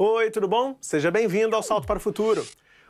Oi, tudo bom? Seja bem-vindo ao Salto para o Futuro.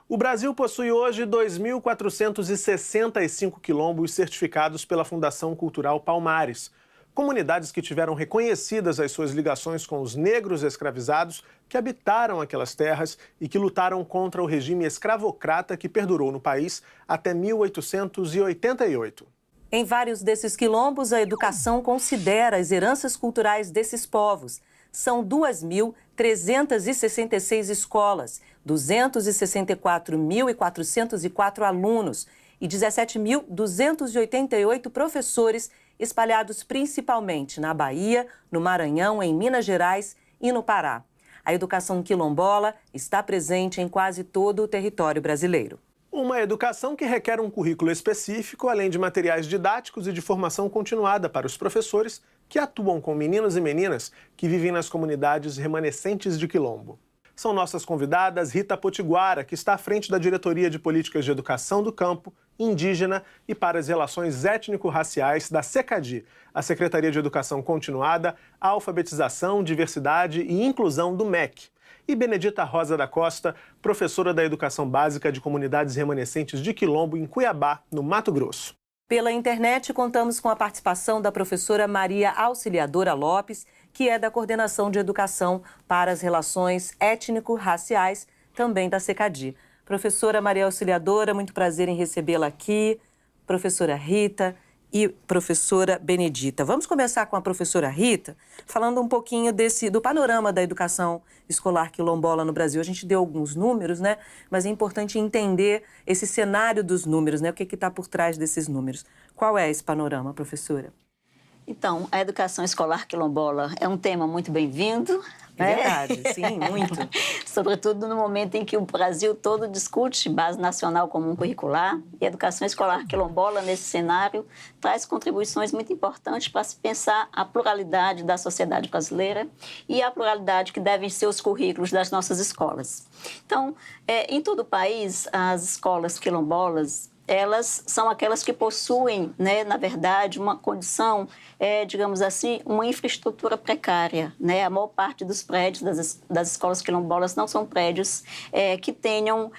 O Brasil possui hoje 2.465 quilombos certificados pela Fundação Cultural Palmares. Comunidades que tiveram reconhecidas as suas ligações com os negros escravizados que habitaram aquelas terras e que lutaram contra o regime escravocrata que perdurou no país até 1888. Em vários desses quilombos, a educação considera as heranças culturais desses povos. São 2.366 escolas, 264.404 alunos e 17.288 professores espalhados principalmente na Bahia, no Maranhão, em Minas Gerais e no Pará. A educação quilombola está presente em quase todo o território brasileiro. Uma educação que requer um currículo específico, além de materiais didáticos e de formação continuada para os professores que atuam com meninos e meninas que vivem nas comunidades remanescentes de quilombo. São nossas convidadas Rita Potiguara, que está à frente da Diretoria de Políticas de Educação do Campo, Indígena e para as Relações Étnico-Raciais da SECADI, a Secretaria de Educação Continuada, Alfabetização, Diversidade e Inclusão do MEC. E Benedita Rosa da Costa, professora da Educação Básica de Comunidades Remanescentes de Quilombo, em Cuiabá, no Mato Grosso. Pela internet, contamos com a participação da professora Maria Auxiliadora Lopes, que é da Coordenação de Educação para as Relações Étnico-Raciais, também da SECADI. Professora Maria Auxiliadora, muito prazer em recebê-la aqui. Professora Rita e professora Benedita. Vamos começar com a professora Rita, falando um pouquinho do panorama da educação escolar quilombola no Brasil. A gente deu alguns números, né? Mas é importante entender esse cenário dos números, né? O que está por trás desses números. Qual é esse panorama, professora? Então, a educação escolar quilombola é um tema muito bem-vindo. É verdade, sim, muito. Sobretudo no momento em que o Brasil todo discute Base Nacional Comum Curricular, e a educação escolar quilombola, nesse cenário, traz contribuições muito importantes para se pensar a pluralidade da sociedade brasileira e a pluralidade que devem ser os currículos das nossas escolas. Então, em todo o país, as escolas quilombolas, elas são aquelas que possuem, né, na verdade, uma condição, digamos assim, uma infraestrutura precária, né? A maior parte dos prédios das escolas quilombolas não são prédios que tenham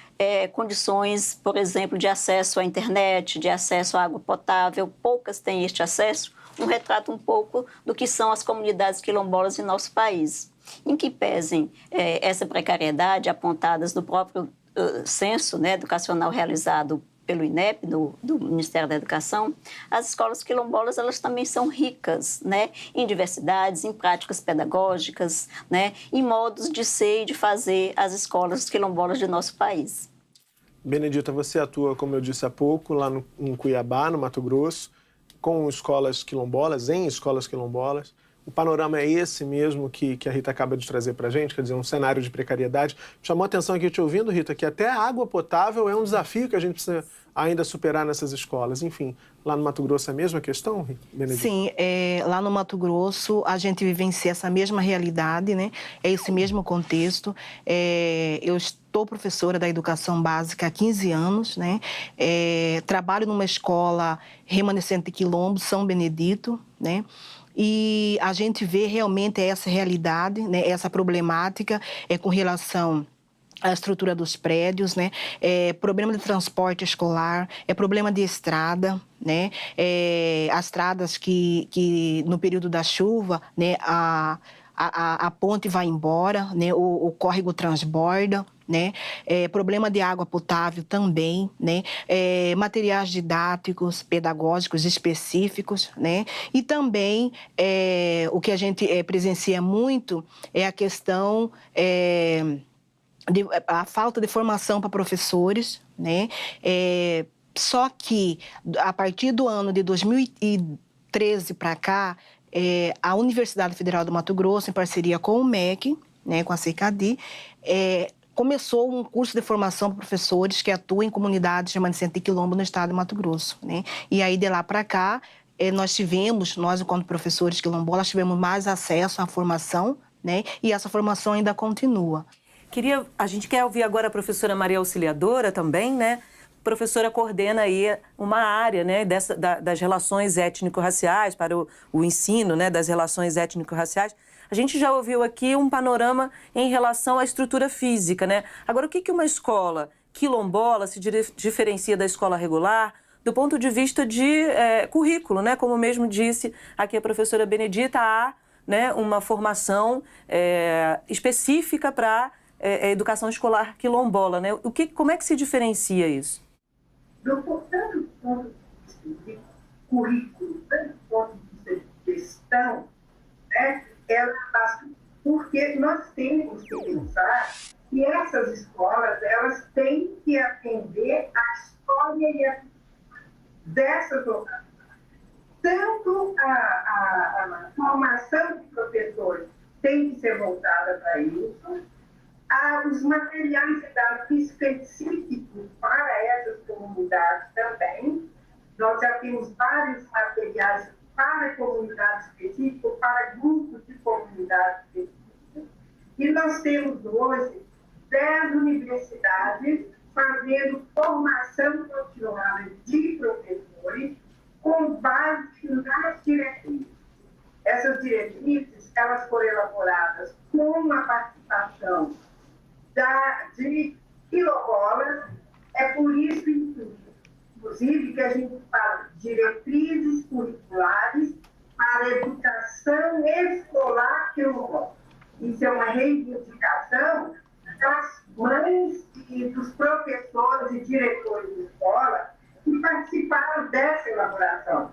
condições, por exemplo, de acesso à internet, de acesso à água potável. Poucas têm este acesso. Um retrato um pouco do que são as comunidades quilombolas em nosso país. Em que pesem essa precariedade, apontadas no próprio censo, né, educacional realizado pelo INEP, do Ministério da Educação, as escolas quilombolas, elas também são ricas, né, em diversidades, em práticas pedagógicas, né, em modos de ser e de fazer as escolas quilombolas de nosso país. Benedita, você atua, como eu disse há pouco, lá em Cuiabá, no Mato Grosso, com escolas quilombolas, em escolas quilombolas. O panorama é esse mesmo que a Rita acaba de trazer para a gente, quer dizer, um cenário de precariedade. Chamou a atenção aqui, te ouvindo, Rita, que até a água potável é um desafio que a gente precisa ainda superar nessas escolas. Enfim, lá no Mato Grosso é a mesma questão, Benedita? Sim, lá no Mato Grosso a gente vivencia essa mesma realidade, né? É esse mesmo contexto. Eu estou professora da educação básica há 15 anos, né? Trabalho numa escola remanescente de Quilombo, São Benedito, né? E a gente vê realmente essa realidade, né, essa problemática com relação à estrutura dos prédios, né, problema de transporte escolar, problema de estrada, né, as estradas que no período da chuva, né, a ponte vai embora, né, o córrego transborda, né, problema de água potável também, né, materiais didáticos, pedagógicos específicos, né, e também o que a gente presencia muito é a questão a falta de formação para professores, né, só que a partir do ano de 2013 para cá, a Universidade Federal do Mato Grosso, em parceria com o MEC, né, com a SECADI, começou um curso de formação para professores que atuam em comunidades remanescentes de quilombo no estado do Mato Grosso, né? E aí, de lá para cá, nós, enquanto professores quilombolas, tivemos mais acesso à formação, né? E essa formação ainda continua. A gente quer ouvir agora a professora Maria Auxiliadora também, né? A professora coordena aí uma área, né, das relações étnico-raciais, para o ensino, né, das relações étnico-raciais. A gente já ouviu aqui um panorama em relação à estrutura física, né? Agora, o que uma escola quilombola se diferencia da escola regular do ponto de vista de currículo, né? Como mesmo disse aqui a professora Benedita, há, né, uma formação específica para a educação escolar quilombola, né? Como é que se diferencia isso? Tanto do ponto de vista de currículo, tanto do ponto de vista de gestão, né, porque nós temos que pensar que essas escolas, elas têm que atender a história e a cultura dessas localidades. Tanto a formação de professores tem que ser voltada para isso, os materiais didáticos específicos para essas comunidades também. Nós já temos vários materiais para comunidades específicas, para grupos de comunidades específicas. E nós temos hoje 10 universidades fazendo formação continuada de professores com base nas diretrizes. Essas diretrizes, elas foram elaboradas com a participação de quilombolas. É por isso, inclusive, que a gente fala de diretrizes curriculares para a educação escolar quilombola. Isso é uma reivindicação das mães e dos professores e diretores de escola que participaram dessa elaboração.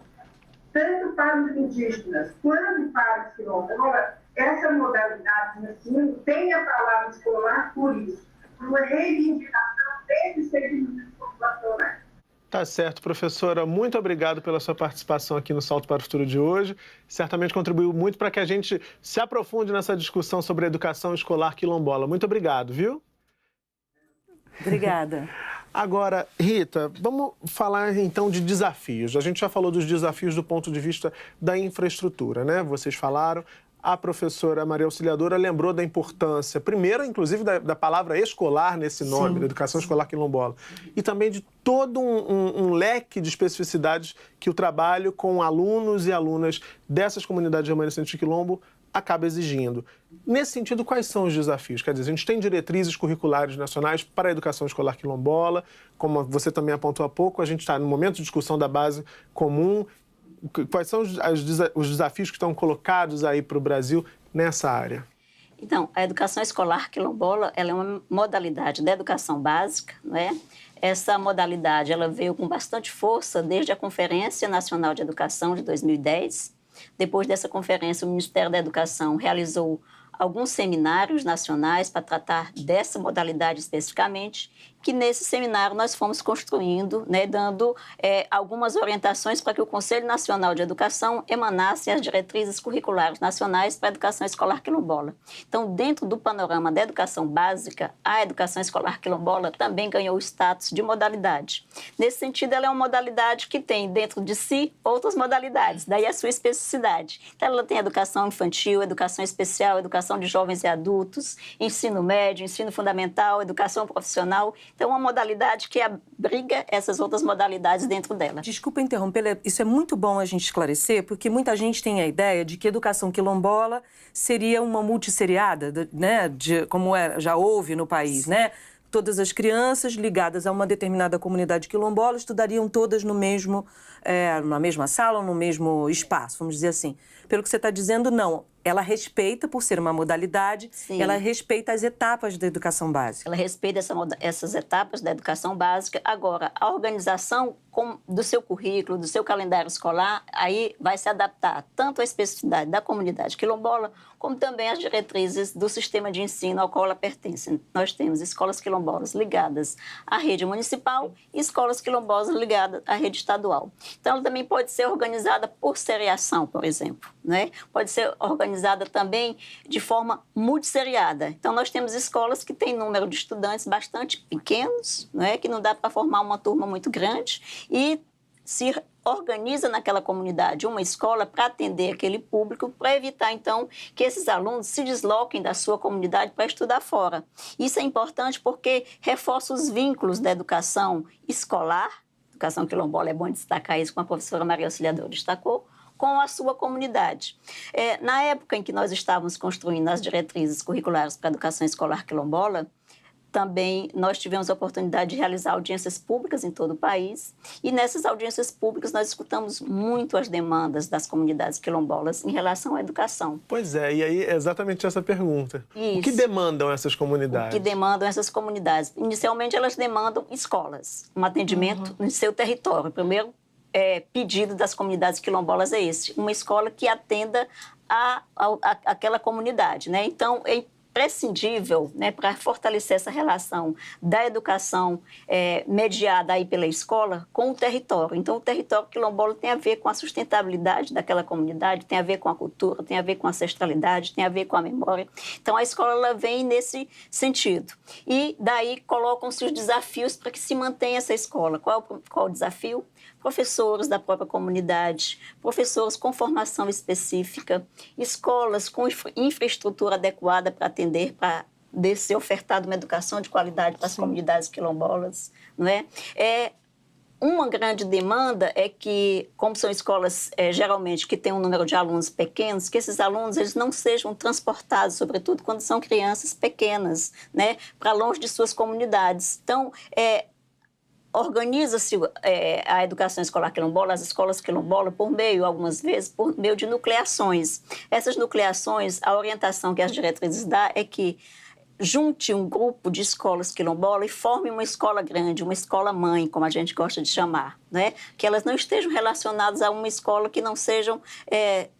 Tanto para os indígenas quanto para os quilombolas, essa modalidade de ensino tem a palavra escolar por isso, uma reivindicação desses segmentos populacionais. Tá certo, professora. Muito obrigado pela sua participação aqui no Salto para o Futuro de hoje. Certamente contribuiu muito para que a gente se aprofunde nessa discussão sobre a educação escolar quilombola. Muito obrigado, viu? Obrigada. Agora, Rita, vamos falar então de desafios. A gente já falou dos desafios do ponto de vista da infraestrutura, né? Vocês falaram. A professora Maria Auxiliadora lembrou da importância, primeiro, inclusive, da palavra escolar nesse nome, da educação escolar quilombola, e também de todo um leque de especificidades que o trabalho com alunos e alunas dessas comunidades remanescentes de quilombo acaba exigindo. Nesse sentido, quais são os desafios? Quer dizer, a gente tem diretrizes curriculares nacionais para a educação escolar quilombola, como você também apontou há pouco, a gente está no momento de discussão da base comum. Quais são os desafios que estão colocados aí para o Brasil nessa área? Então, a educação escolar quilombola, ela é uma modalidade da educação básica, não é? Essa modalidade, ela veio com bastante força desde a Conferência Nacional de Educação de 2010. Depois dessa conferência, o Ministério da Educação realizou alguns seminários nacionais para tratar dessa modalidade especificamente, que nesse seminário nós fomos construindo, né, dando algumas orientações para que o Conselho Nacional de Educação emanasse as diretrizes curriculares nacionais para a educação escolar quilombola. Então, dentro do panorama da educação básica, a educação escolar quilombola também ganhou o status de modalidade. Nesse sentido, ela é uma modalidade que tem dentro de si outras modalidades, daí a sua especificidade. Então, ela tem educação infantil, educação especial, educação de jovens e adultos, ensino médio, ensino fundamental, educação profissional. Então, uma modalidade que abriga essas outras modalidades dentro dela. Desculpa interromper, isso é muito bom a gente esclarecer, porque muita gente tem a ideia de que educação quilombola seria uma multisseriada, né, como já houve no país, né? Todas as crianças ligadas a uma determinada comunidade quilombola estudariam todas no mesmo, na mesma sala, no mesmo espaço, vamos dizer assim. Pelo que você está dizendo, não. Ela respeita, por ser uma modalidade, sim, ela respeita as etapas da educação básica. Ela respeita essas etapas da educação básica. Agora, a organização do seu currículo, do seu calendário escolar, aí vai se adaptar tanto à especificidade da comunidade quilombola, como também às diretrizes do sistema de ensino ao qual ela pertence. Nós temos escolas quilombolas ligadas à rede municipal e escolas quilombolas ligadas à rede estadual. Então, ela também pode ser organizada por seriação, por exemplo, né? Pode ser organizada também de forma multisseriada. Então, nós temos escolas que têm número de estudantes bastante pequenos, né? Que não dá para formar uma turma muito grande, e se organiza naquela comunidade uma escola para atender aquele público, para evitar, então, que esses alunos se desloquem da sua comunidade para estudar fora. Isso é importante porque reforça os vínculos da educação escolar, educação quilombola, é bom destacar isso, como a professora Maria Auxiliadora destacou, com a sua comunidade. Na época em que nós estávamos construindo as diretrizes curriculares para a educação escolar quilombola, também nós tivemos a oportunidade de realizar audiências públicas em todo o país, e nessas audiências públicas nós escutamos muito as demandas das comunidades quilombolas em relação à educação. Pois é, e aí é exatamente essa pergunta. Isso. O que demandam essas comunidades? O que demandam essas comunidades? Inicialmente elas demandam escolas, um atendimento no seu território. O primeiro pedido das comunidades quilombolas é esse, uma escola que atenda aquela comunidade, né? Então, é imprescindível, né, para fortalecer essa relação da educação mediada aí pela escola com o território. Então, o território quilombola tem a ver com a sustentabilidade daquela comunidade, tem a ver com a cultura, tem a ver com a ancestralidade, tem a ver com a memória. Então, a escola ela vem nesse sentido. E daí colocam-se os desafios para que se mantenha essa escola. Qual o desafio? Professores da própria comunidade, professores com formação específica, escolas com infraestrutura adequada para atender, para ser ofertada uma educação de qualidade para as comunidades quilombolas, não é? Uma grande demanda é que, como são escolas geralmente que têm um número de alunos pequenos, que esses alunos eles não sejam transportados, sobretudo quando são crianças pequenas, né, para longe de suas comunidades. Então, organiza-se a educação escolar quilombola, as escolas quilombola, algumas vezes, por meio de nucleações. Essas nucleações, a orientação que as diretrizes dão é que junte um grupo de escolas quilombola e forme uma escola grande, uma escola mãe, como a gente gosta de chamar, né? Que elas não estejam relacionadas a uma escola que não sejam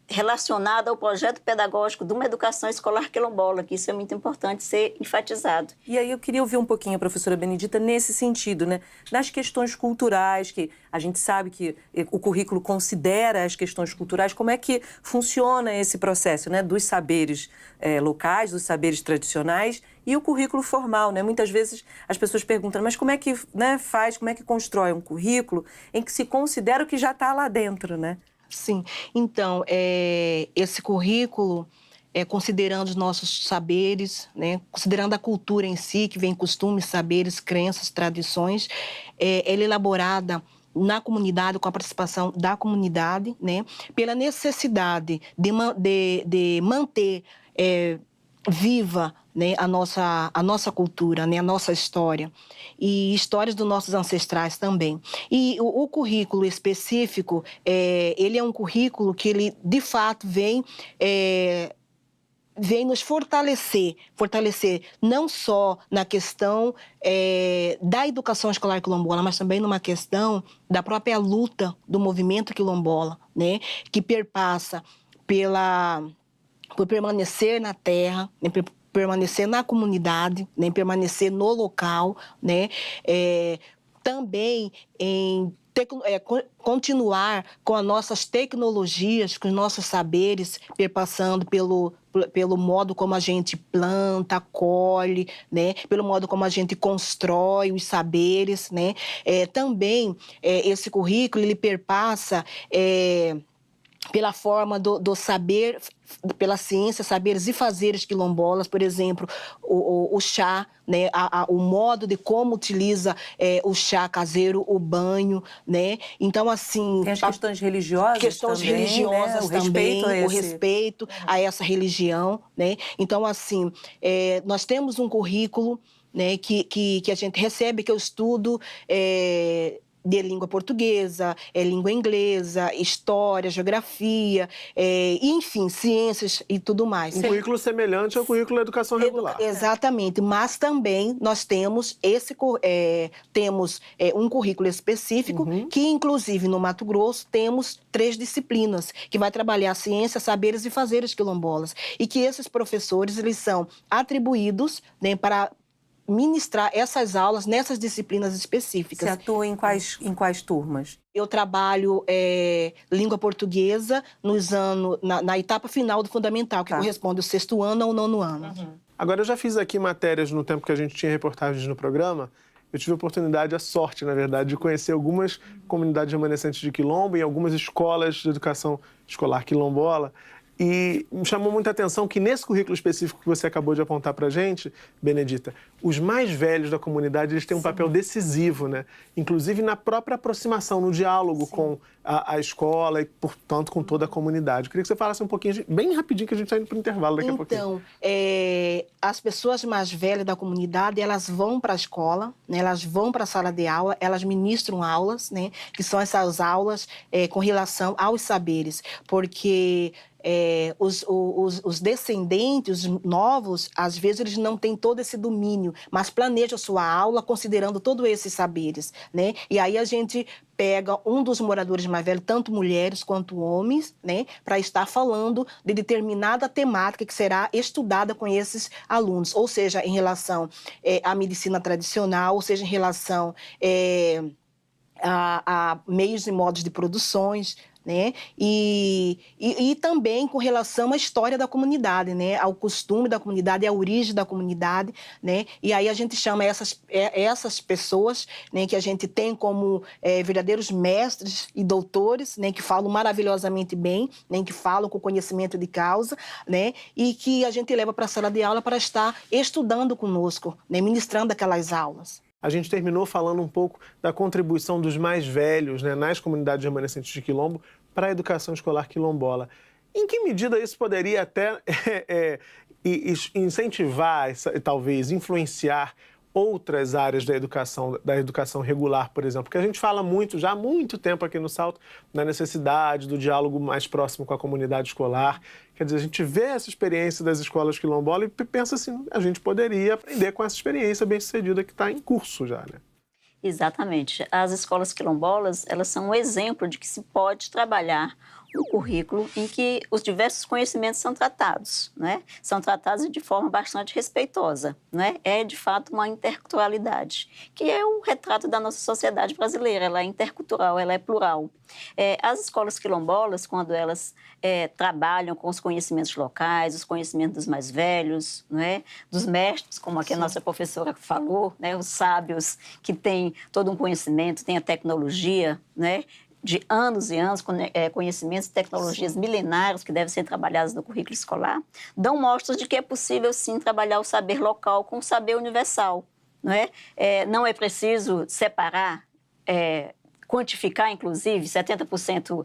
relacionada ao projeto pedagógico de uma educação escolar quilombola, que isso é muito importante ser enfatizado. E aí eu queria ouvir um pouquinho a professora Benedita nesse sentido, né? Nas questões culturais, que a gente sabe que o currículo considera as questões culturais, como é que funciona esse processo, né? Dos saberes locais, dos saberes tradicionais e o currículo formal, né? Muitas vezes as pessoas perguntam, mas como é que, né, faz, como é que constrói um currículo em que se considera o que já está lá dentro, né? Sim, então, esse currículo, considerando os nossos saberes, né, considerando a cultura em si, que vem costumes, saberes, crenças, tradições, ela é elaborada na comunidade, com a participação da comunidade, né, pela necessidade de manter viva, né, a nossa cultura, né, a nossa história e histórias dos nossos ancestrais também. E o currículo específico, ele é um currículo que ele, de fato, vem nos fortalecer não só na questão da educação escolar quilombola, mas também numa questão da própria luta do movimento quilombola, né, que perpassa por permanecer na terra, né, permanecer na comunidade, né, permanecer no local, né, também em continuar com as nossas tecnologias, com os nossos saberes, perpassando pelo modo como a gente planta, colhe, né, pelo modo como a gente constrói os saberes, né. Também esse currículo ele perpassa pela forma do saber, pela ciência, saberes e fazeres quilombolas, por exemplo, o chá, né, o modo de como utiliza o chá caseiro, o banho, né? Então, assim... Tem as questões religiosas questões também, religiosas, né? O respeito a essa religião, né? Então, assim, nós temos um currículo, né, que a gente recebe, que eu estudo... de língua portuguesa, língua inglesa, história, geografia, enfim, ciências e tudo mais. Um currículo semelhante ao currículo da educação regular. Exatamente, mas também nós temos um currículo específico que, inclusive, no Mato Grosso, temos 3 disciplinas, que vai trabalhar ciência, saberes e fazeres quilombolas. E que esses professores, eles são atribuídos, né, para ministrar essas aulas nessas disciplinas específicas. Você atua em quais turmas? Eu trabalho língua portuguesa na etapa final do fundamental, que corresponde ao 6º ano ao 9º ano. Agora, eu já fiz aqui matérias no tempo que a gente tinha reportagens no programa. Eu tive a oportunidade, a sorte, na verdade, de conhecer algumas comunidades remanescentes de quilombo e algumas escolas de educação escolar quilombola. E me chamou muita atenção que nesse currículo específico que você acabou de apontar para a gente, Benedita, os mais velhos da comunidade eles têm um papel decisivo, né? Inclusive na própria aproximação, no diálogo com a escola e, portanto, com toda a comunidade. Eu queria que você falasse um pouquinho, bem rapidinho, que a gente está indo para o intervalo daqui a pouquinho. Então, as pessoas mais velhas da comunidade, elas vão para a escola, né? Elas vão para a sala de aula, elas ministram aulas, né? Que são essas aulas com relação aos saberes, porque os descendentes, os novos, às vezes eles não têm todo esse domínio, mas planejam a sua aula considerando todos esses saberes, né? E aí a gente pega um dos moradores mais velhos, tanto mulheres quanto homens, né? Para estar falando de determinada temática que será estudada com esses alunos, ou seja, em relação à medicina tradicional, ou seja, em relação a meios e modos de produções, né? E também com relação à história da comunidade, né? Ao costume da comunidade, à origem da comunidade, né? E aí a gente chama essas pessoas, né, que a gente tem como verdadeiros mestres e doutores, né, que falam maravilhosamente bem, né, que falam com conhecimento de causa, né? E que a gente leva para a sala de aula para estar estudando conosco, né, ministrando aquelas aulas. A gente terminou falando um pouco da contribuição dos mais velhos, né, nas comunidades remanescentes de Quilombo para a educação escolar quilombola. Em que medida isso poderia até incentivar, talvez, influenciar outras áreas da educação regular, por exemplo? Porque a gente fala muito, já há muito tempo aqui no Salto, na necessidade do diálogo mais próximo com a comunidade escolar. Quer dizer, a gente vê essa experiência das escolas quilombolas e pensa assim, a gente poderia aprender com essa experiência bem-sucedida que está em curso já, né? Exatamente. As escolas quilombolas, elas são um exemplo de que se pode trabalhar um currículo em que os diversos conhecimentos são tratados, né? São tratados de forma bastante respeitosa, né? É, de fato, uma interculturalidade, que é o retrato da nossa sociedade brasileira. Ela é intercultural, ela é plural. As escolas quilombolas, quando elas trabalham com os conhecimentos locais, os conhecimentos dos mais velhos, né? Dos mestres, como aqui a nossa professora falou, né? Os sábios que têm todo um conhecimento, têm a tecnologia, né? De anos e anos, conhecimentos e tecnologias milenários que devem ser trabalhados no currículo escolar, dão mostras de que é possível, sim, trabalhar o saber local com o saber universal. Não é, não é preciso separar, quantificar, inclusive, 70%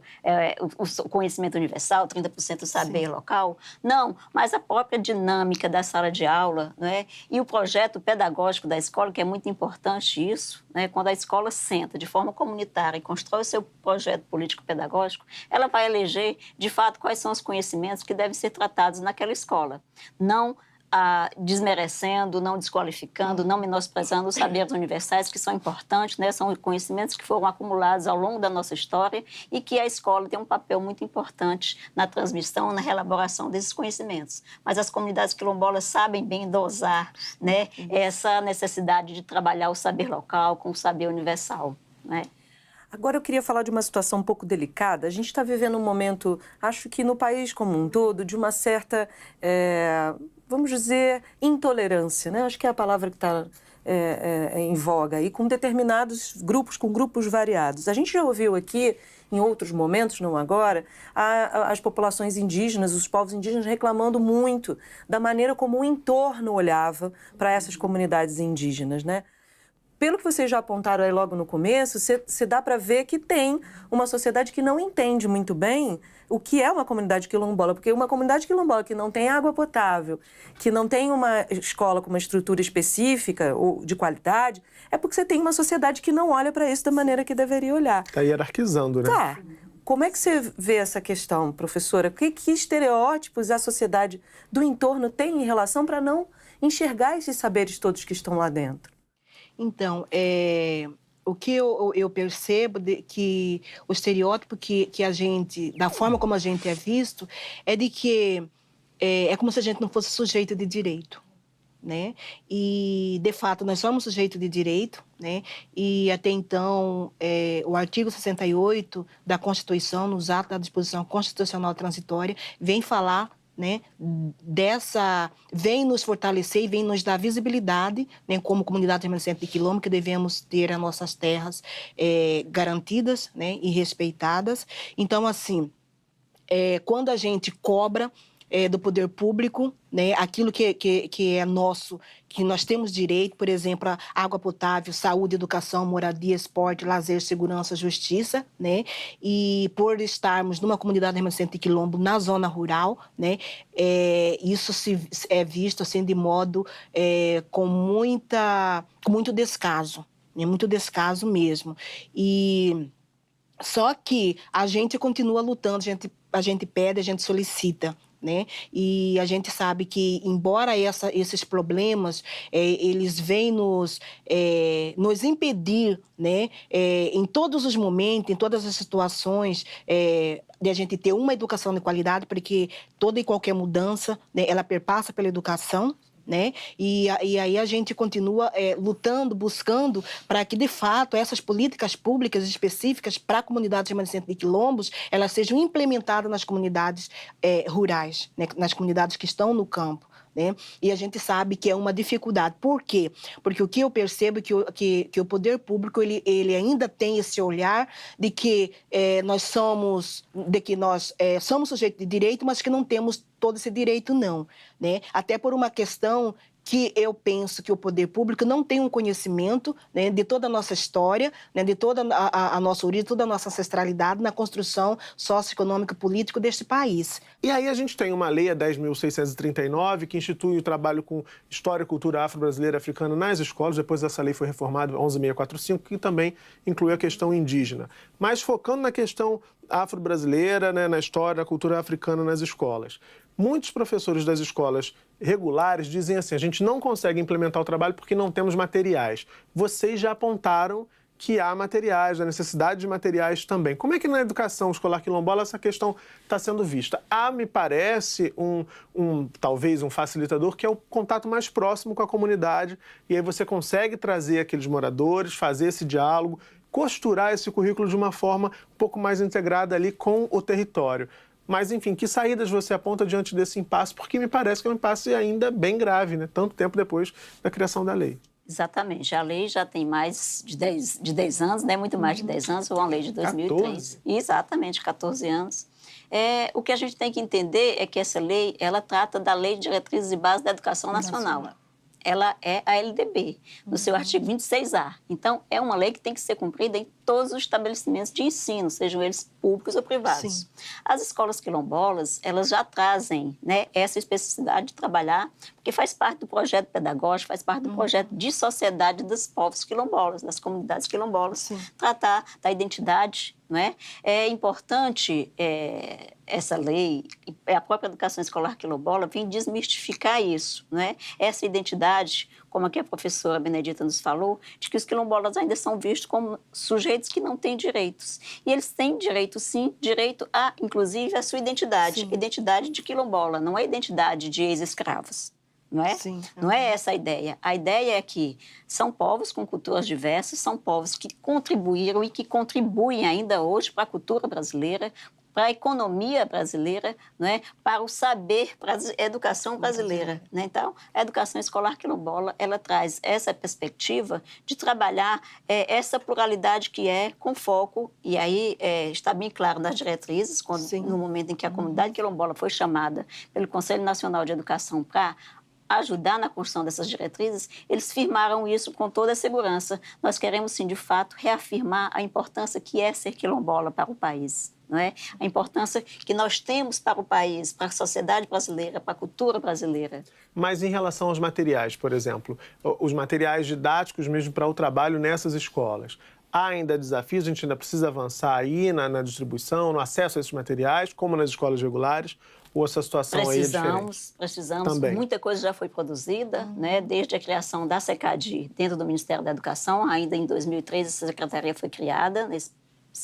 o conhecimento universal, 30% o saber local. Não, mas a própria dinâmica da sala de aula, né? E o projeto pedagógico da escola, que é muito importante isso, né? Quando a escola senta de forma comunitária e constrói o seu projeto político-pedagógico, ela vai eleger, de fato, quais são os conhecimentos que devem ser tratados naquela escola. Não desmerecendo, não desqualificando, não menosprezando os saberes universais que são importantes, né? São conhecimentos que foram acumulados ao longo da nossa história e que a escola tem um papel muito importante na transmissão, na reelaboração desses conhecimentos. Mas as comunidades quilombolas sabem bem dosar, né, essa necessidade de trabalhar o saber local com o saber universal, né? Agora eu queria falar de uma situação um pouco delicada. A gente está vivendo um momento, acho que no país como um todo, de uma certa, vamos dizer, intolerância, né? Acho que é a palavra que está em voga, e com determinados grupos, com grupos variados. A gente já ouviu aqui, em outros momentos, não agora, as populações indígenas, os povos indígenas reclamando muito da maneira como o entorno olhava para essas comunidades indígenas, né? Pelo que vocês já apontaram aí logo no começo, você dá para ver que tem uma sociedade que não entende muito bem o que é uma comunidade quilombola, porque uma comunidade quilombola que não tem água potável, que não tem uma escola com uma estrutura específica ou de qualidade, é porque você tem uma sociedade que não olha para isso da maneira que deveria olhar. Está hierarquizando, né? Tá. Como é que você vê essa questão, professora? Que estereótipos a sociedade do entorno tem em relação para não enxergar esses saberes todos que estão lá dentro? Então, o que eu percebo que o estereótipo que a gente, da forma como a gente é visto, é de que é como se a gente não fosse sujeito de direito, né? E, de fato, nós somos sujeito de direito, né? E, até então, o artigo 68 da Constituição, nos atos da disposição constitucional transitória, vem falar, né, vem nos fortalecer e vem nos dar visibilidade, né, como comunidade remanescente de Quilombo, que devemos ter as nossas terras garantidas, né, e respeitadas. Então, assim, quando a gente cobra do poder público, né, aquilo que é nosso, que nós temos direito, por exemplo, a água potável, saúde, educação, moradia, esporte, lazer, segurança, justiça, né, e por estarmos numa comunidade remanescente de quilombo na zona rural, né, isso é visto assim de modo com muito descaso, né, muito descaso mesmo. E só que a gente continua lutando, a gente pede, a gente solicita, né? E a gente sabe que, embora esses problemas eles vêm nos impedir, né? Em todos os momentos, em todas as situações, de a gente ter uma educação de qualidade, porque toda e qualquer mudança, né, ela perpassa pela educação, né? E aí a gente continua lutando, buscando para que, de fato, essas políticas públicas específicas para comunidades remanescentes de quilombos, elas sejam implementadas nas comunidades rurais, né? Nas comunidades que estão no campo. Né? E a gente sabe que é uma dificuldade. Por quê? Porque o que eu percebo é que o poder público ele ainda tem esse olhar de que nós somos sujeitos de direito, mas que não temos todo esse direito, não. Né? Até por uma questão que eu penso que o poder público não tem um conhecimento, né, de toda a nossa história, né, de toda a nossa origem, toda a nossa ancestralidade na construção socioeconômica e política deste país. E aí a gente tem uma lei, a 10.639, que institui o trabalho com história e cultura afro-brasileira e africana nas escolas. Depois essa lei foi reformada, 11.645, que também inclui a questão indígena. Mas focando na questão afro-brasileira, né, na história, na cultura africana nas escolas. Muitos professores das escolas regulares dizem assim, a gente não consegue implementar o trabalho porque não temos materiais. Vocês já apontaram que há materiais, a necessidade de materiais também. Como é que na educação escolar quilombola essa questão está sendo vista? Há, me parece, talvez um facilitador, que é o contato mais próximo com a comunidade, e aí você consegue trazer aqueles moradores, fazer esse diálogo, costurar esse currículo de uma forma um pouco mais integrada ali com o território. Mas, enfim, que saídas você aponta diante desse impasse? Porque me parece que é um impasse ainda bem grave, né? Tanto tempo depois da criação da lei. Exatamente. A lei já tem mais de 10 anos, né? Muito mais de 10 anos, foi uma lei de 2003. 14? Exatamente, 14 anos. O que a gente tem que entender é que essa lei, ela trata da Lei de Diretrizes e Bases da Educação Nacional. Ela é a LDB, no seu artigo 26A. Então, é uma lei que tem que ser cumprida em todos os estabelecimentos de ensino, sejam eles públicos ou privados. Sim. As escolas quilombolas, elas já trazem, né, essa especificidade de trabalhar, porque faz parte do projeto pedagógico, faz parte do projeto de sociedade dos povos quilombolas, das comunidades quilombolas, Sim. tratar da identidade. Não é? É importante essa lei, a própria educação escolar quilombola, vem desmistificar isso. Não é? Essa identidade, como aqui a professora Benedita nos falou, de que os quilombolas ainda são vistos como sujeitos que não têm direitos. E eles têm direito, sim, direito a, inclusive, a sua identidade. Sim. Identidade de quilombola, não é identidade de ex-escravos. Não é? Sim. Não é essa a ideia. A ideia é que são povos com culturas diversas, são povos que contribuíram e que contribuem ainda hoje para a cultura brasileira, para a economia brasileira, não é? Para o saber, para a educação brasileira. Né? Então, a educação escolar quilombola, ela traz essa perspectiva de trabalhar essa pluralidade que é com foco, e aí está bem claro nas diretrizes, no momento em que a comunidade quilombola foi chamada pelo Conselho Nacional de Educação para ajudar na construção dessas diretrizes, eles firmaram isso com toda a segurança. Nós queremos, sim, de fato, reafirmar a importância que é ser quilombola para o país. Não é? A importância que nós temos para o país, para a sociedade brasileira, para a cultura brasileira. Mas em relação aos materiais, por exemplo, os materiais didáticos mesmo para o trabalho nessas escolas, há ainda desafios, a gente ainda precisa avançar aí na distribuição, no acesso a esses materiais, como nas escolas regulares, ou essa situação aí é diferente? Precisamos. Também. Muita coisa já foi produzida, né? Desde a criação da SECAD dentro do Ministério da Educação, ainda em 2013 essa secretaria foi criada,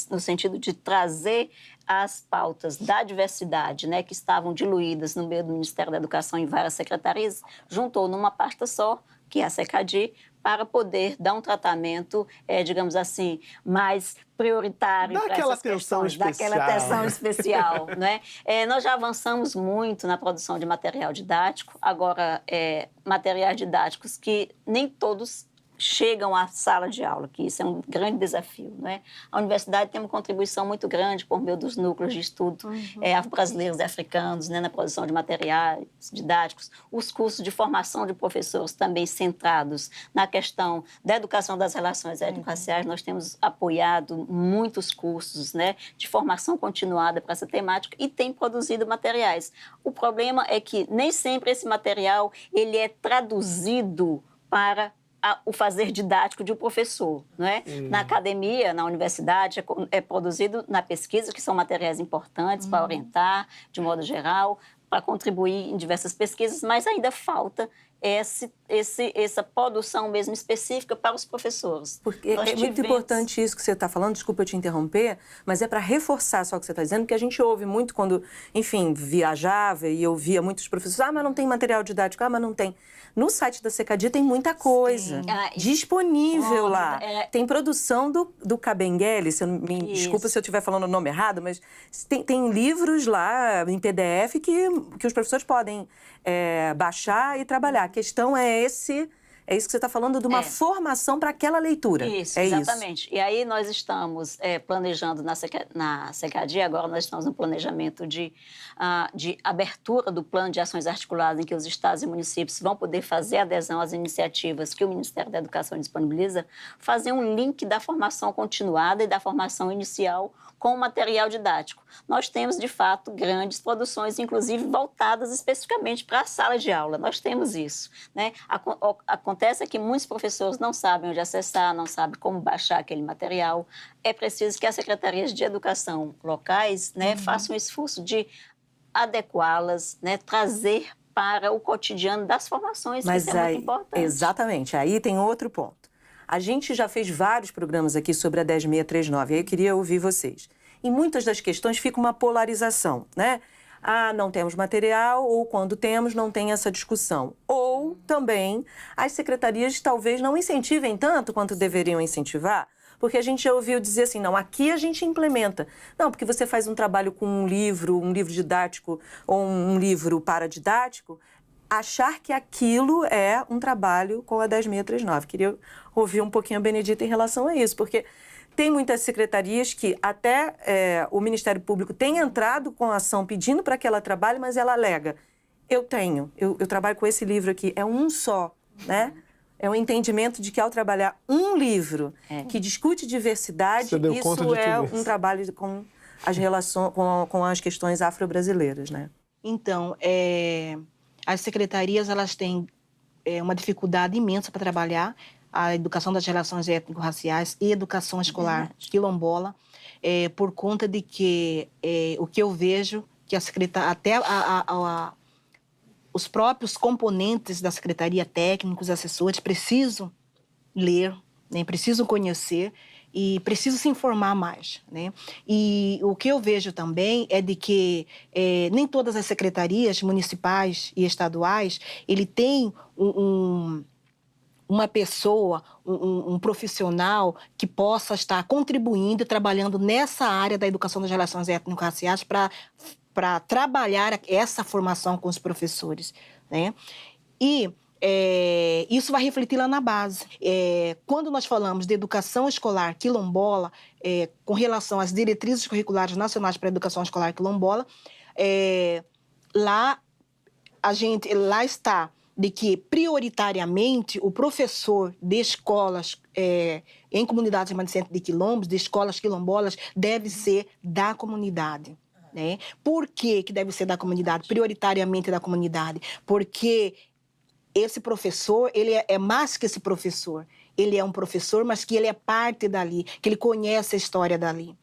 no sentido de trazer as pautas da diversidade, né, que estavam diluídas no meio do Ministério da Educação em várias secretarias, juntou numa pasta só, que é a SECAD, para poder dar um tratamento, digamos assim, mais prioritário para essas questões. Daquela atenção especial. Né? Nós já avançamos muito na produção de material didático, agora materiais didáticos que nem todos chegam à sala de aula, que isso é um grande desafio, não é? A universidade tem uma contribuição muito grande por meio dos núcleos de estudo afro-brasileiros e africanos, né, na produção de materiais didáticos, os cursos de formação de professores também centrados na questão da educação das relações étnico-raciais. Nós temos apoiado muitos cursos, né, de formação continuada para essa temática e tem produzido materiais. O problema é que nem sempre esse material ele é traduzido para o fazer didático de um professor, não é? Na academia, na universidade, é produzido na pesquisa, que são materiais importantes para orientar, de modo geral, para contribuir em diversas pesquisas, mas ainda falta essa produção mesmo específica para os professores. Porque muito importante isso que você está falando, desculpa eu te interromper, mas é para reforçar só o que você está dizendo, porque a gente ouve muito quando, enfim, viajava e ouvia muitos professores, mas não tem material didático, mas não tem. No site da CECADI tem muita coisa disponível lá. Tem produção do Kabengele, desculpa se eu estiver falando o nome errado, mas tem livros lá em PDF que os professores podem baixar e trabalhar. A questão é isso que você está falando, de uma formação para aquela leitura. Isso, exatamente. E aí nós estamos planejando na CECADI, agora nós estamos no planejamento de abertura do plano de ações articuladas, em que os estados e municípios vão poder fazer adesão às iniciativas que o Ministério da Educação disponibiliza, fazer um link da formação continuada e da formação inicial com o material didático. Nós temos, de fato, grandes produções, inclusive voltadas especificamente para a sala de aula. Nós temos isso, né? Acontece que muitos professores não sabem onde acessar, não sabem como baixar aquele material. É preciso que as secretarias de educação locais, né, façam um esforço de adequá-las, né, trazer para o cotidiano das formações, que isso é muito importante. Exatamente. Aí tem outro ponto. A gente já fez vários programas aqui sobre a 10639, aí eu queria ouvir vocês. Em muitas das questões fica uma polarização, né? Não temos material, ou quando temos, não tem essa discussão. Ou também as secretarias talvez não incentivem tanto quanto deveriam incentivar, porque a gente já ouviu dizer assim, não, aqui a gente implementa. Não, porque você faz um trabalho com um livro didático ou um livro paradidático, achar que aquilo é um trabalho com a 10639. Queria ouvir um pouquinho a Benedita em relação a isso, porque tem muitas secretarias que até o Ministério Público tem entrado com a ação pedindo para que ela trabalhe, mas ela alega, eu trabalho com esse livro aqui, é um só, né? É um entendimento de que ao trabalhar um livro que discute diversidade, isso é um trabalho com as relações, com as questões afro-brasileiras, né? Então, as secretarias, elas têm uma dificuldade imensa para trabalhar a educação das relações étnico-raciais e educação escolar quilombola, por conta de que o que eu vejo, que a secretaria, até os próprios componentes da secretaria, técnicos, assessores, precisam ler, né, precisam conhecer e precisam se informar mais, né? E o que eu vejo também é de que nem todas as secretarias municipais e estaduais, ele tem uma pessoa, um profissional que possa estar contribuindo e trabalhando nessa área da educação das relações étnico-raciais para trabalhar essa formação com os professores, né? E isso vai refletir lá na base. Quando nós falamos de educação escolar quilombola, com relação às diretrizes curriculares nacionais para a educação escolar quilombola, lá está de que, prioritariamente, o professor de escolas em comunidades remanescentes de quilombos, de escolas quilombolas, deve ser da comunidade. Né? Por que deve ser da comunidade? Prioritariamente da comunidade. Porque esse professor, ele é mais que esse professor. Ele é um professor, mas que ele é parte dali, que ele conhece a história dali.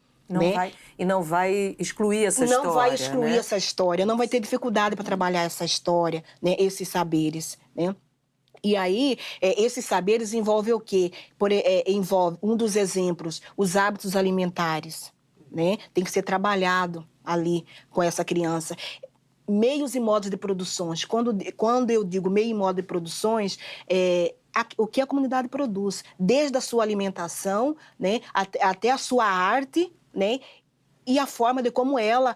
Não vai excluir essa história. Não vai excluir, né? essa história, não vai ter dificuldade para trabalhar essa história, né? Esses saberes, né? E aí, esses saberes envolvem o quê? Envolve, um dos exemplos, os hábitos alimentares, né? Tem que ser trabalhado ali com essa criança. Meios e modos de produções. Quando eu digo meio e modo de produções, o que a comunidade produz, desde a sua alimentação, né, até a sua arte, né, e a forma de como ela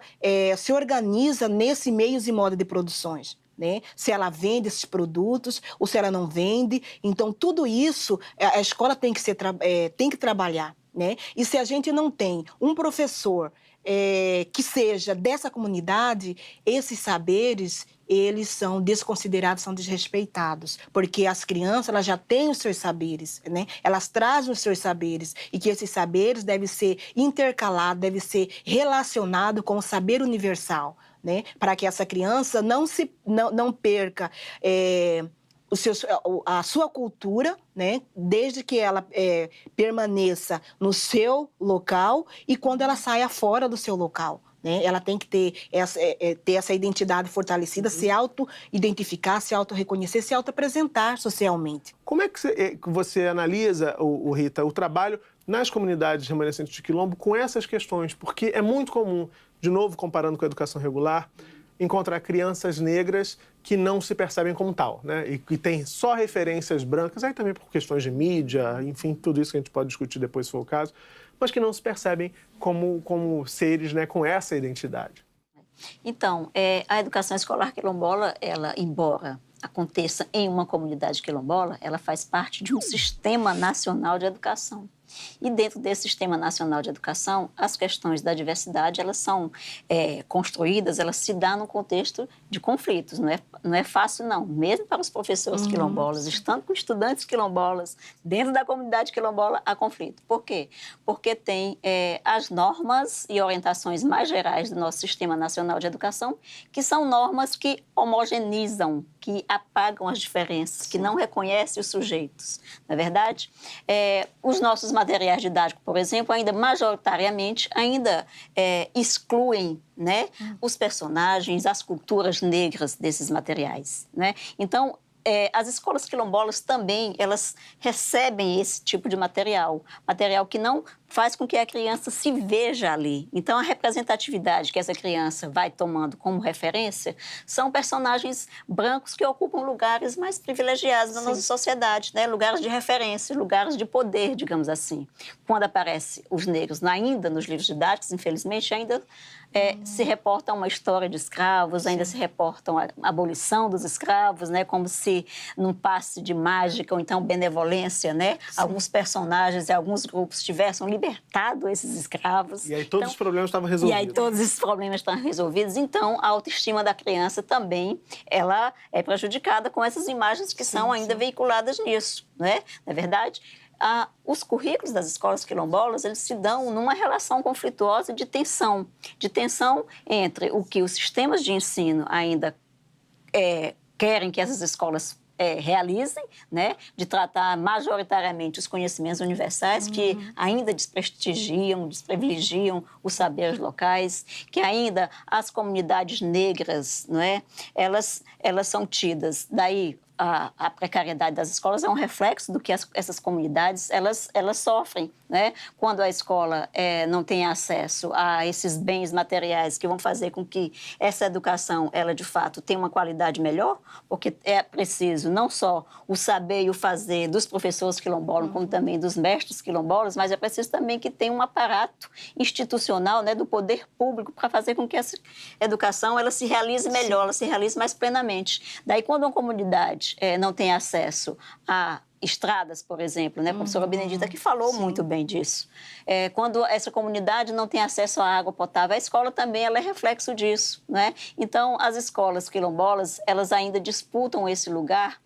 se organiza nesse meios e modo de produções. né? Se ela vende esses produtos ou se ela não vende. Então, tudo isso a escola tem que trabalhar, né? E se a gente não tem um professor que seja dessa comunidade, esses saberes, eles são desconsiderados, são desrespeitados, porque as crianças elas já têm os seus saberes, né? Elas trazem os seus saberes e que esses saberes devem ser intercalados, devem ser relacionados com o saber universal, né? Para que essa criança não perca a sua cultura, né? Desde que ela permaneça no seu local e quando ela saia fora do seu local. Né? Ela tem que ter essa identidade fortalecida, se auto-identificar, se auto-reconhecer, se auto-apresentar socialmente. Como é que você analisa, Rita, o trabalho nas comunidades remanescentes de Quilombo com essas questões? Porque é muito comum, de novo comparando com a educação regular, encontrar crianças negras que não se percebem como tal, né? E que têm só referências brancas, aí também por questões de mídia, enfim, tudo isso que a gente pode discutir depois se for o caso, mas que não se percebem como seres, né, com essa identidade. Então, a educação escolar quilombola, ela, embora aconteça em uma comunidade quilombola, ela faz parte de um sistema nacional de educação. E dentro desse Sistema Nacional de Educação, as questões da diversidade, elas são construídas, elas se dão no contexto de conflitos. Não é fácil, não. Mesmo para os professores quilombolas, estando com estudantes quilombolas, dentro da comunidade quilombola, há conflito. Por quê? Porque tem as normas e orientações mais gerais do nosso Sistema Nacional de Educação, que são normas que homogeneizam, que apagam as diferenças, que não reconhecem os sujeitos. Na verdade, os nossos materiais didáticos, por exemplo, ainda majoritariamente excluem, né, os personagens, as culturas negras desses materiais, né? Então, as escolas quilombolas também, elas recebem esse tipo de material que não faz com que a criança se veja ali. Então, a representatividade que essa criança vai tomando como referência são personagens brancos que ocupam lugares mais privilegiados da nossa sociedade, né? Lugares de referência, lugares de poder, digamos assim. Quando aparecem os negros ainda nos livros didáticos, infelizmente, ainda se reporta uma história de escravos, ainda se reportam a abolição dos escravos, né? Como se num passe de mágica ou então benevolência, né? Alguns personagens e alguns grupos tivessem libertado esses escravos. E aí todos os problemas estavam resolvidos. E aí todos esses problemas estão resolvidos. Então, a autoestima da criança também, ela é prejudicada com essas imagens que são ainda veiculadas nisso, né? Na verdade, os currículos das escolas quilombolas, eles se dão numa relação conflituosa de tensão entre o que os sistemas de ensino ainda querem que essas escolas realizem, né, de tratar majoritariamente os conhecimentos universais que ainda desprestigiam, desprivilegiam os saberes locais, que ainda as comunidades negras, não é, elas são tidas, daí a precariedade das escolas é um reflexo do que essas comunidades elas sofrem, né? Quando a escola não tem acesso a esses bens materiais que vão fazer com que essa educação, ela de fato tenha uma qualidade melhor, porque é preciso não só o saber e o fazer dos professores quilombolas, como também dos mestres quilombolas, mas é preciso também que tenha um aparato institucional, né, do poder público para fazer com que essa educação ela se realize melhor, ela se realize mais plenamente. Daí, quando uma comunidade não tem acesso a estradas, por exemplo, né? A professora Benedita que falou muito bem disso. Quando essa comunidade não tem acesso à água potável, a escola também ela é reflexo disso, né? Então, as escolas quilombolas, elas ainda disputam esse lugar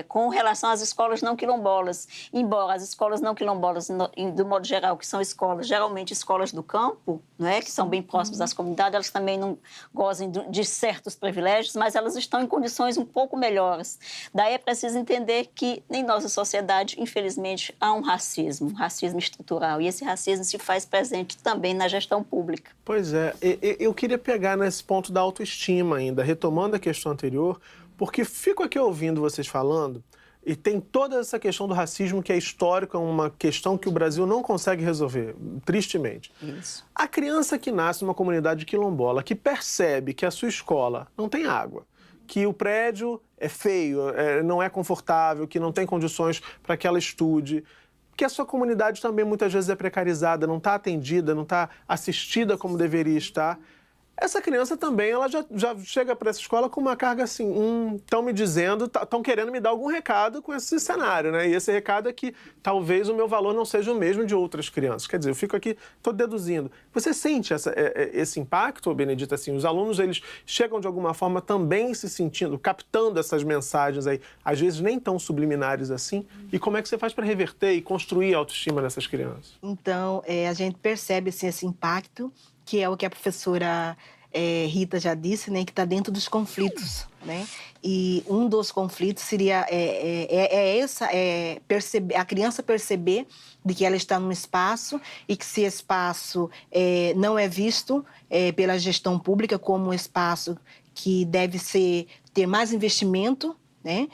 com relação às escolas não quilombolas. Embora as escolas não quilombolas, do modo geral, que são escolas, geralmente escolas do campo, né? Que são bem próximas das comunidades, elas também não gozem de certos privilégios, mas elas estão em condições um pouco melhores. Daí é preciso entender que em nossa sociedade, infelizmente, há um racismo estrutural, e esse racismo se faz presente também na gestão pública. Pois é, eu queria pegar nesse ponto da autoestima ainda, retomando a questão anterior, porque fico aqui ouvindo vocês falando e tem toda essa questão do racismo que é histórico, é uma questão que o Brasil não consegue resolver, tristemente. Isso. A criança que nasce numa comunidade quilombola, que percebe que a sua escola não tem água, que o prédio é feio, não é confortável, que não tem condições para que ela estude, que a sua comunidade também muitas vezes é precarizada, não está atendida, não está assistida como deveria estar. essa criança também ela já chega para essa escola com uma carga assim, estão me dizendo, estão querendo me dar algum recado com esse cenário, né? E esse recado é que talvez o meu valor não seja o mesmo de outras crianças. Quer dizer, eu fico aqui, estou deduzindo. Você sente esse impacto, Benedita, assim, os alunos, eles chegam de alguma forma também se sentindo, captando essas mensagens aí, às vezes nem tão subliminares assim, e como é que você faz para reverter e construir a autoestima dessas crianças? Então, a gente percebe assim, esse impacto, que é o que a professora Rita já disse, né, que está dentro dos conflitos, né? E um dos conflitos seria a criança perceber de que ela está num espaço e que esse espaço não é visto pela gestão pública como um espaço que deve ter mais investimento, né?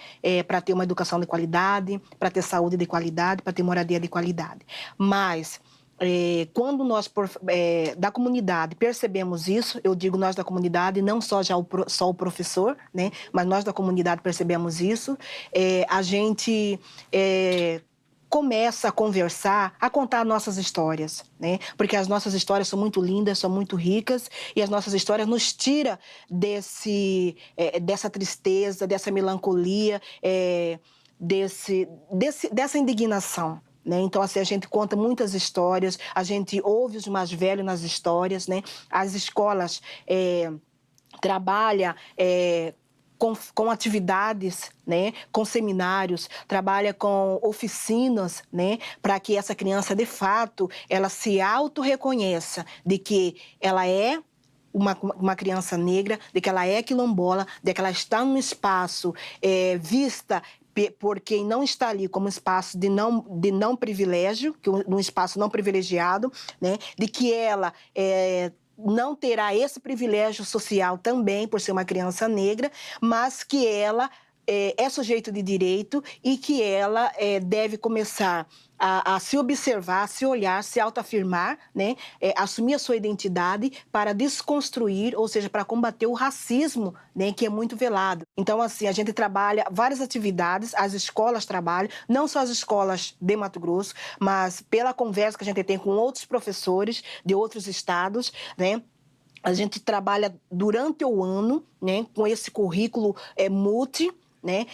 Para ter uma educação de qualidade, para ter saúde de qualidade, para ter moradia de qualidade. Mas quando nós, da comunidade, percebemos isso, eu digo nós da comunidade, não só o professor, né? Mas nós da comunidade percebemos isso, a gente começa a conversar, a contar nossas histórias, né? Porque as nossas histórias são muito lindas, são muito ricas, e as nossas histórias nos tiram dessa tristeza, dessa melancolia, dessa indignação. Né? Então, assim, a gente conta muitas histórias, a gente ouve os mais velhos nas histórias, né? As escolas trabalham com atividades, né? Com seminários, trabalha com oficinas, né? Para que essa criança, de fato, ela se auto-reconheça de que ela é uma criança negra, de que ela é quilombola, de que ela está num espaço vista por quem não está ali como espaço de não privilégio, um espaço não privilegiado, né? De que ela não terá esse privilégio social também por ser uma criança negra, mas que ela é sujeito de direito e que ela deve começar a se observar, a se olhar, se autoafirmar, né? Assumir a sua identidade para desconstruir, ou seja, para combater o racismo, né? Que é muito velado. Então, assim, a gente trabalha várias atividades, as escolas trabalham, não só as escolas de Mato Grosso, mas pela conversa que a gente tem com outros professores de outros estados, né? A gente trabalha durante o ano, né? Com esse currículo multi, né?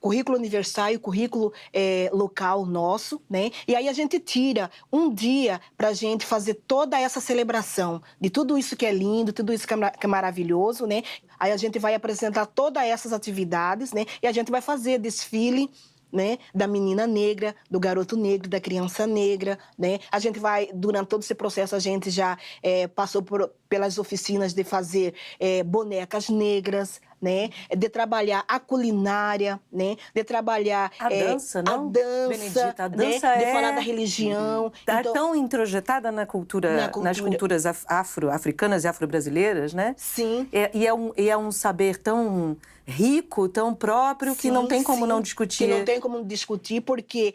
Currículo universal e currículo local nosso, né? E aí a gente tira um dia para a gente fazer toda essa celebração de tudo isso que é lindo, tudo isso que é maravilhoso, né? Aí a gente vai apresentar todas essas atividades, né? E a gente vai fazer desfile, né, da menina negra, do garoto negro, da criança negra, né? A gente vai, durante todo esse processo, a gente já passou pelas oficinas de fazer bonecas negras, né? De trabalhar a culinária, né? De trabalhar a dança, não? A dança, Benedita, a dança, né? De falar da religião. Está tão introjetada nas culturas africanas e afro-brasileiras, né? Sim. E é um saber tão rico, tão próprio, que não tem como não discutir. Que não tem como discutir, porque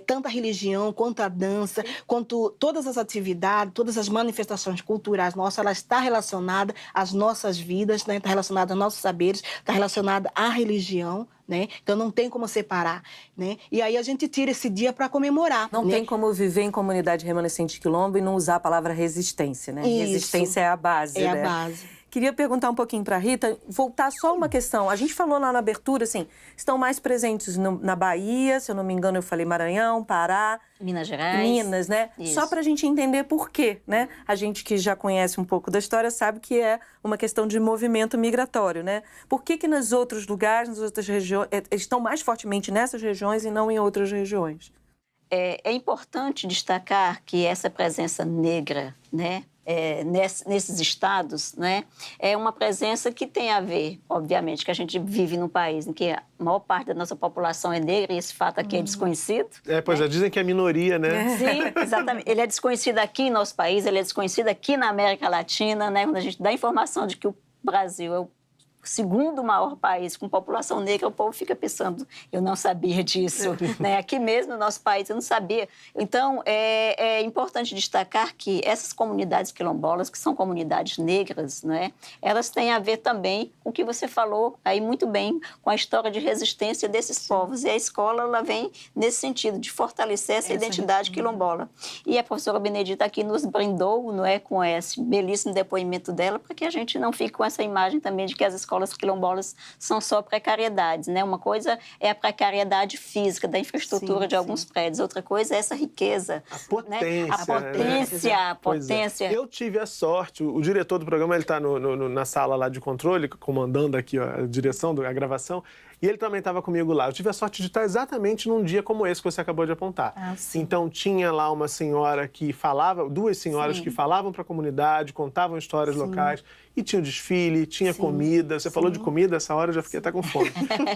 tanto a religião, quanto a dança, quanto todas as atividades, todas as manifestações culturais nossas, ela está relacionada às nossas vidas, né? Está relacionada aos nossos saberes, está relacionada à religião, né? Então não tem como separar, né? E aí a gente tira esse dia para comemorar. Não tem como viver em comunidade remanescente quilombo e não usar a palavra resistência, né? Isso. Resistência é a base, né? É a base. Queria perguntar um pouquinho para a Rita, voltar só uma questão. A gente falou lá na abertura, assim, estão mais presentes na Bahia, se eu não me engano eu falei Maranhão, Pará. Minas Gerais. Minas, né? Isso. Só para a gente entender por quê, né? A gente que já conhece um pouco da história sabe que é uma questão de movimento migratório, né? Por que nos outros lugares, nas outras regiões, estão mais fortemente nessas regiões e não em outras regiões? É importante destacar que essa presença negra, né? Nesses estados, né, é uma presença que tem a ver, obviamente, que a gente vive num país em que a maior parte da nossa população é negra e esse fato aqui é desconhecido. Pois já dizem que é minoria, né? Sim, exatamente. Ele é desconhecido aqui em nosso país, ele é desconhecido aqui na América Latina, né, quando a gente dá a informação de que o Brasil é o segundo maior país com população negra, o povo fica pensando, eu não sabia disso, né? Aqui mesmo no nosso país eu não sabia. Então, é importante destacar que essas comunidades quilombolas, que são comunidades negras, né? Elas têm a ver também com o que você falou aí muito bem, com a história de resistência desses povos. E a escola, ela vem nesse sentido, de fortalecer essa identidade quilombola. E a professora Benedita aqui nos brindou, não é, com esse belíssimo depoimento dela, para que a gente não fique com essa imagem também de que as escolas quilombolas são só precariedades, né? Uma coisa é a precariedade física da infraestrutura de alguns prédios, outra coisa é essa riqueza. A potência. Né? A potência, né? a potência. Eu tive a sorte, o diretor do programa, ele está na sala lá de controle, comandando aqui ó, a direção, a gravação, e ele também estava comigo lá. Eu tive a sorte de estar exatamente num dia como esse que você acabou de apontar. Então, tinha lá uma senhora que falava, duas senhoras que falavam para a comunidade, contavam histórias locais, e tinha o desfile, tinha comida. Você falou de comida, essa hora eu já fiquei até com fome.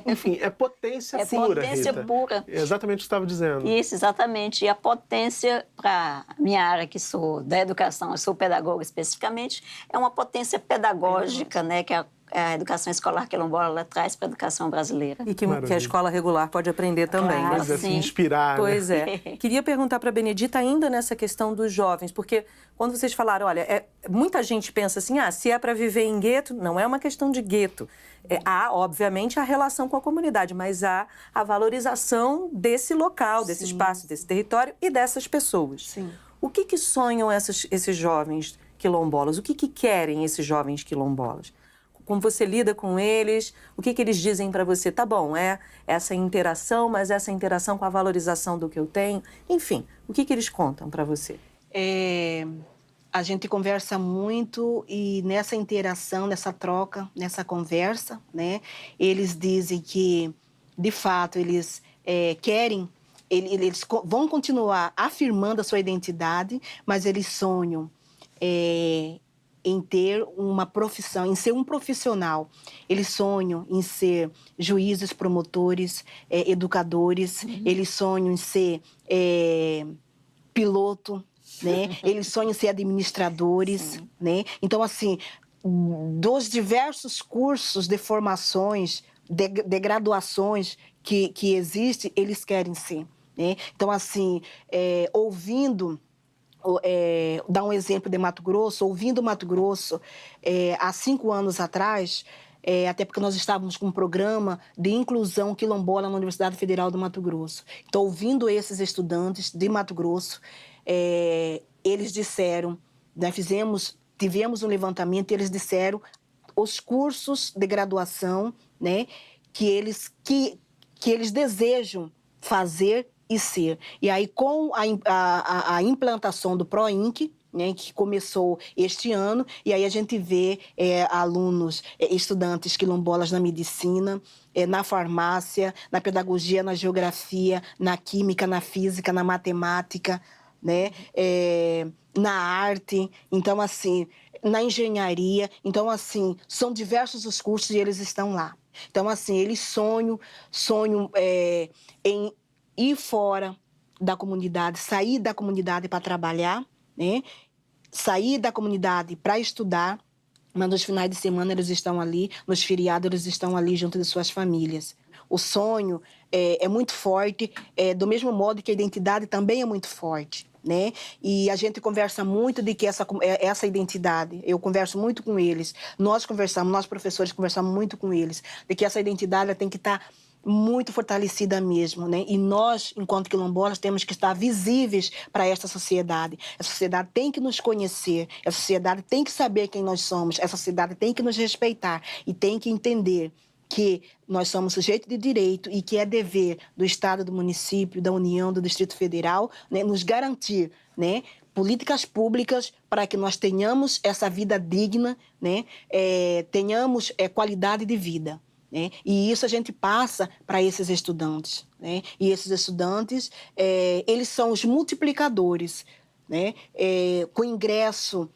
Enfim, é potência pura, potência Rita. pura. É exatamente o que você estava dizendo. Isso, exatamente. E a potência, para minha área, que sou da educação, eu sou pedagoga especificamente, é uma potência pedagógica, né, que a educação escolar quilombola ela traz para a educação brasileira. E que a escola regular pode aprender também. Claro, Mas é se sim. inspirar, Pois né? é. Queria perguntar para a Benedita ainda nessa questão dos jovens, porque quando vocês falaram, olha, muita gente pensa assim, se é para viver em gueto, não é uma questão de gueto. Há, obviamente, a relação com a comunidade, mas há a valorização desse local, desse espaço, desse território e dessas pessoas. Sim. O que sonham esses jovens quilombolas? O que querem esses jovens quilombolas? Como você lida com eles, o que eles dizem para você? Tá bom, é essa interação, mas essa interação com a valorização do que eu tenho. Enfim, o que eles contam para você? A gente conversa muito e nessa interação, nessa troca, nessa conversa, né, eles dizem que, de fato, eles querem, eles vão continuar afirmando a sua identidade, mas eles sonham em ter uma profissão, em ser um profissional. Eles sonham em ser juízes, promotores, educadores. Eles sonham em ser piloto, né? Eles sonham em ser administradores, né? Então, assim, dos diversos cursos de formações, de graduações que existem, eles querem ser, né? Então, assim, ouvindo... dar um exemplo de Mato Grosso, ouvindo Mato Grosso, há 5 anos atrás, até porque nós estávamos com um programa de inclusão quilombola na Universidade Federal do Mato Grosso. Então, ouvindo esses estudantes de Mato Grosso, eles disseram, né, tivemos um levantamento e eles disseram os cursos de graduação, né, que eles desejam fazer e ser. E aí, com a implantação do PROINC, né, que começou este ano, e aí a gente vê alunos, estudantes quilombolas na medicina, na farmácia, na pedagogia, na geografia, na química, na física, na matemática, né, na arte, então, assim, na engenharia. Então, assim, são diversos os cursos e eles estão lá. Então, assim, eles sonham em ir fora da comunidade, sair da comunidade para trabalhar, né? Sair da comunidade para estudar, mas nos finais de semana eles estão ali, nos feriados eles estão ali junto de suas famílias. O sonho é muito forte, do mesmo modo que a identidade também é muito forte, né? E a gente conversa muito de que essa identidade, eu converso muito com eles, nós professores conversamos muito com eles, de que essa identidade tem que estar muito fortalecida mesmo, né? E nós, enquanto quilombolas, temos que estar visíveis para essa sociedade. Essa sociedade tem que nos conhecer, essa sociedade tem que saber quem nós somos, essa sociedade tem que nos respeitar e tem que entender que nós somos sujeito de direito e que é dever do Estado, do município, da União, do Distrito Federal, né, nos garantir, né, políticas públicas para que nós tenhamos essa vida digna, né, tenhamos qualidade de vida. Né? E isso a gente passa para esses estudantes, né? E esses estudantes, eles são os multiplicadores, né? Com ingresso,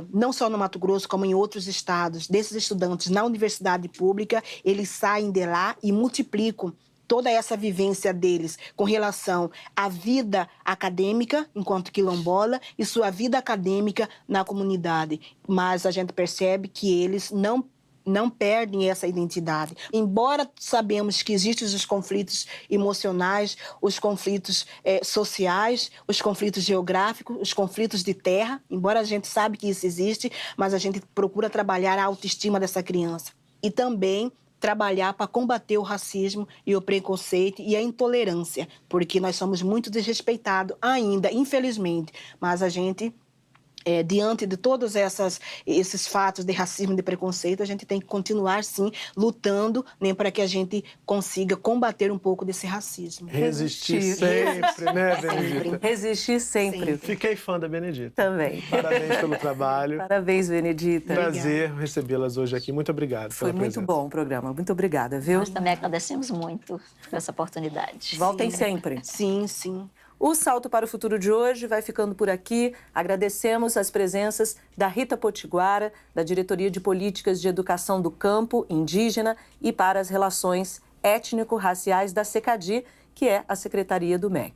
não só no Mato Grosso, como em outros estados, desses estudantes na universidade pública, eles saem de lá e multiplicam toda essa vivência deles com relação à vida acadêmica, enquanto quilombola, e sua vida acadêmica na comunidade. Mas a gente percebe que eles não não perdem essa identidade. Embora sabemos que existem os conflitos emocionais, os conflitos sociais, os conflitos geográficos, os conflitos de terra, embora a gente sabe que isso existe, mas a gente procura trabalhar a autoestima dessa criança. E também trabalhar para combater o racismo e o preconceito e a intolerância, porque nós somos muito desrespeitados ainda, infelizmente, mas a gente... diante de todos esses fatos de racismo e de preconceito, a gente tem que continuar, sim, lutando, né, para que a gente consiga combater um pouco desse racismo. Resistir sempre, né, Benedita? Resistir sempre. Fiquei fã da Benedita. Também. Parabéns pelo trabalho. Parabéns, Benedita. Prazer recebê-las hoje aqui. Muito obrigado Foi pela muito presença. bom o programa. Muito obrigada, viu? Nós também agradecemos muito por essa oportunidade. Voltem sempre. Sim, sim. O Salto para o Futuro de hoje vai ficando por aqui. Agradecemos as presenças da Rita Potiguara, da Diretoria de Políticas de Educação do Campo Indígena e para as Relações Étnico-Raciais da SECADI, que é a Secretaria do MEC.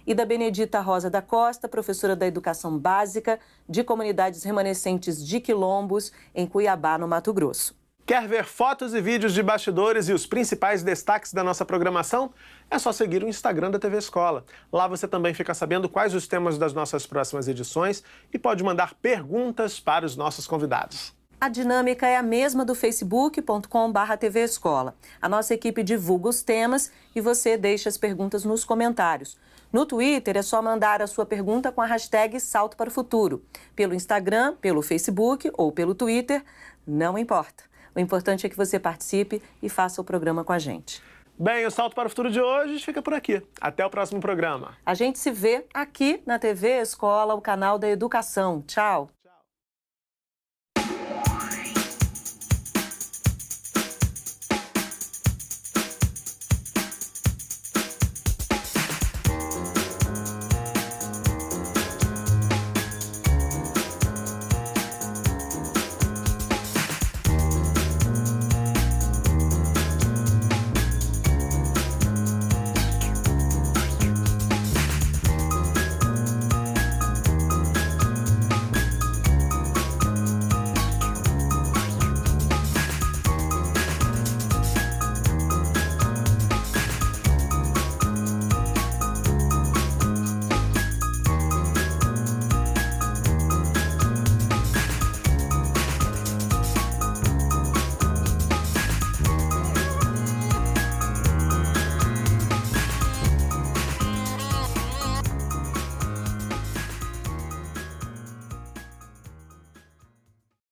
E da Benedita Rosa da Costa, professora da Educação Básica de Comunidades Remanescentes de Quilombos, em Cuiabá, no Mato Grosso. Quer ver fotos e vídeos de bastidores e os principais destaques da nossa programação? É só seguir o Instagram da TV Escola. Lá você também fica sabendo quais os temas das nossas próximas edições e pode mandar perguntas para os nossos convidados. A dinâmica é a mesma do facebook.com/TV Escola. A nossa equipe divulga os temas e você deixa as perguntas nos comentários. No Twitter é só mandar a sua pergunta com a hashtag Salto para o Futuro. Pelo Instagram, pelo Facebook ou pelo Twitter, não importa. O importante é que você participe e faça o programa com a gente. Bem, o Salto para o Futuro de hoje fica por aqui. Até o próximo programa. A gente se vê aqui na TV Escola, o canal da educação. Tchau!